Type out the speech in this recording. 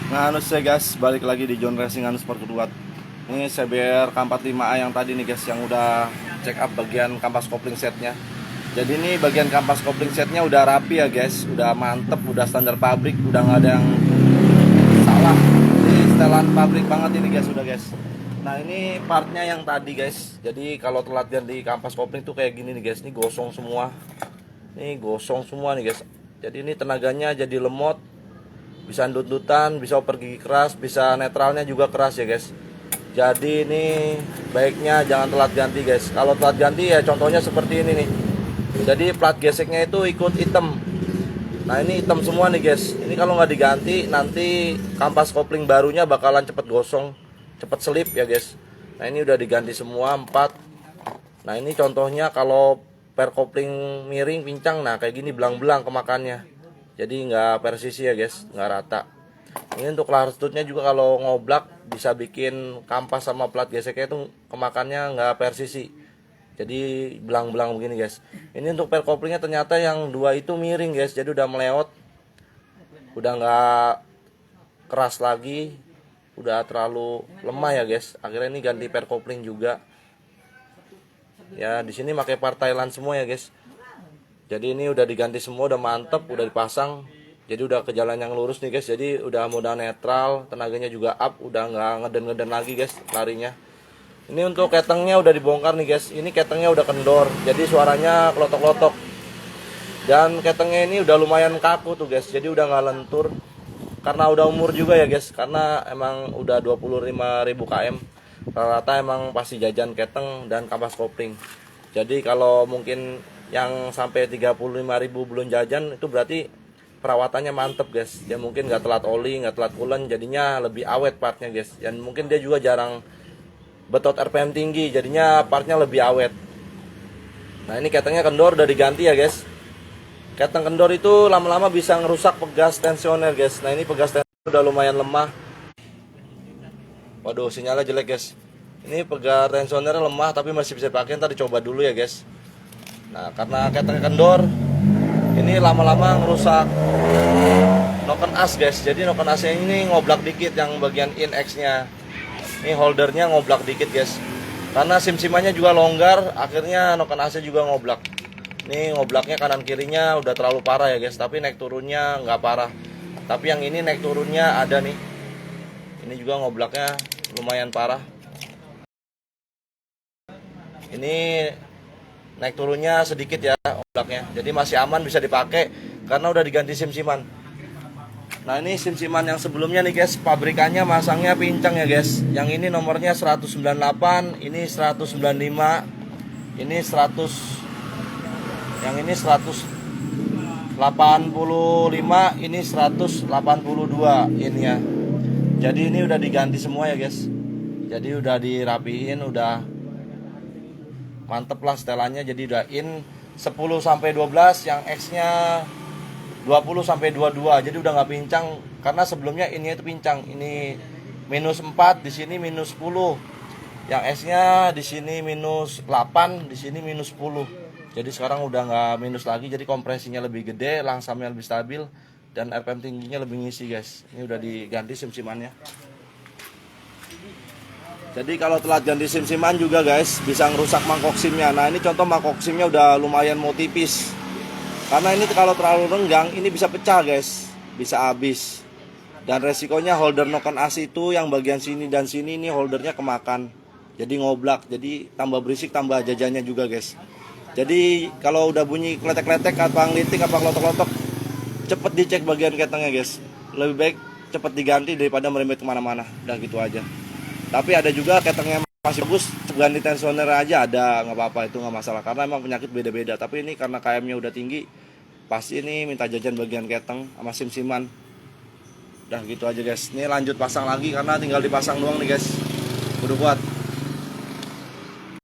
Nganus ya guys, balik lagi di John Racing Nganus Sport kedua. Ini CBR K45A yang tadi nih guys, yang udah check up bagian kampas kopling setnya. Jadi ini bagian kampas kopling setnya udah rapi ya guys, udah mantep, udah standar pabrik, udah nggak ada yang salah. Ini setelan pabrik banget ini guys, udah guys. Nah ini partnya yang tadi guys. Jadi kalau telat ganti kampas kopling tuh kayak gini nih guys, ini gosong semua. Ini gosong semua nih guys. Jadi ini tenaganya jadi lemot, bisa ndut-ndutan, bisa pergi keras, bisa netralnya juga keras ya guys. Jadi ini baiknya jangan telat ganti guys. Kalau telat ganti ya contohnya seperti ini nih. Jadi plat geseknya itu ikut hitam. Nah ini hitam semua nih guys. Ini kalau nggak diganti nanti kampas kopling barunya bakalan cepet gosong, cepet selip ya guys. Nah ini udah diganti semua 4. Nah ini contohnya kalau per kopling miring pincang, nah kayak gini belang-belang kemakannya. Jadi nggak presisi ya guys, nggak rata. Ini untuk lahar stutnya juga kalau ngoblak bisa bikin kampas sama plat geseknya itu kemakannya nggak presisi. Jadi belang-belang begini guys. Ini untuk per koplingnya ternyata yang 2 itu miring guys, jadi udah melewat, udah nggak keras lagi, udah terlalu lemah ya guys. Akhirnya ini ganti per kopling juga. Ya di sini pakai part Thailand semua ya guys. Jadi ini udah diganti semua, udah mantep, udah dipasang. Jadi udah ke jalan yang lurus nih guys. Jadi udah moda netral, tenaganya juga up, udah nggak ngeden-ngeden lagi guys larinya. Ini untuk ketengnya udah dibongkar nih guys. Ini ketengnya udah kendor, jadi suaranya kelotok-lotok. Dan ketengnya ini udah lumayan kaku tuh guys. Jadi udah nggak lentur. Karena udah umur juga ya guys. Karena emang udah 25.000 km. Rata-rata emang pasti jajan keteng dan kampas kopling. Jadi kalau mungkin yang sampai 35.000 belum jajan, itu berarti perawatannya mantep guys. Dia mungkin nggak telat oli, nggak telat coolant, jadinya lebih awet partnya guys. Dan mungkin dia juga jarang betot RPM tinggi, jadinya partnya lebih awet. Nah ini ketengnya kendor, udah diganti ya guys. Keteng kendor itu lama-lama bisa ngerusak pegas tensioner guys. Nah ini pegas tensioner udah lumayan lemah. Waduh sinyalnya jelek guys. Ini pegas tensioner lemah tapi masih bisa dipakai, ntar dicoba dulu ya guys. Nah karena ketengnya kendor, ini lama-lama ngerusak noken as guys. Jadi noken asnya ini ngoblak dikit yang bagian in X nya. Ini holdernya ngoblak dikit guys. Karena sim-simannya juga longgar, akhirnya noken asnya juga ngoblak. Ini ngoblaknya kanan kirinya udah terlalu parah ya guys. Tapi naik turunnya nggak parah. Tapi yang ini naik turunnya ada nih. Ini juga ngoblaknya lumayan parah. Ini naik turunnya sedikit ya oblaknya, jadi masih aman, bisa dipakai karena udah diganti sim-siman. Nah ini sim-siman yang sebelumnya nih guys, pabrikannya masangnya pincang ya guys. Yang ini nomornya 198, ini 195, ini 100, yang ini 185, ini 182 ini ya. Jadi ini udah diganti semua ya guys. Jadi udah dirapiin, udah mantep lah setelannya. Jadi udah in 10 sampai 12, yang X nya 20 sampai 22. Jadi udah nggak pincang karena sebelumnya ini itu pincang. Ini minus 4, di sini minus 10. Yang X nya di sini minus 8, di sini minus 10. Jadi sekarang udah nggak minus lagi, jadi kompresinya lebih gede, langsamnya lebih stabil, dan RPM tingginya lebih ngisi guys. Ini udah diganti sim-simannya. Jadi kalau telat ganti sim-siman juga guys, bisa ngerusak mangkok simnya. Nah ini contoh mangkok simnya udah lumayan mau tipis. Karena ini kalau terlalu renggang, ini bisa pecah guys, bisa habis. Dan resikonya holder noken as itu yang bagian sini dan sini ini holdernya kemakan. Jadi ngoblak, jadi tambah berisik, tambah jajannya juga guys. Jadi kalau udah bunyi kletek-kletek, apa ngelitik, apa klotok-klotok, cepet dicek bagian ketengnya guys. Lebih baik cepet diganti daripada merembet kemana-mana. Udah gitu aja. Tapi ada juga ketengnya masih bagus, ganti tensioner aja ada, nggak apa-apa, itu nggak masalah. Karena emang penyakit beda-beda. Tapi ini karena KM-nya udah tinggi, pasti ini minta jajan bagian keteng sama sim-siman. Udah gitu aja guys. Ini lanjut pasang lagi karena tinggal dipasang doang nih guys. Udah kuat.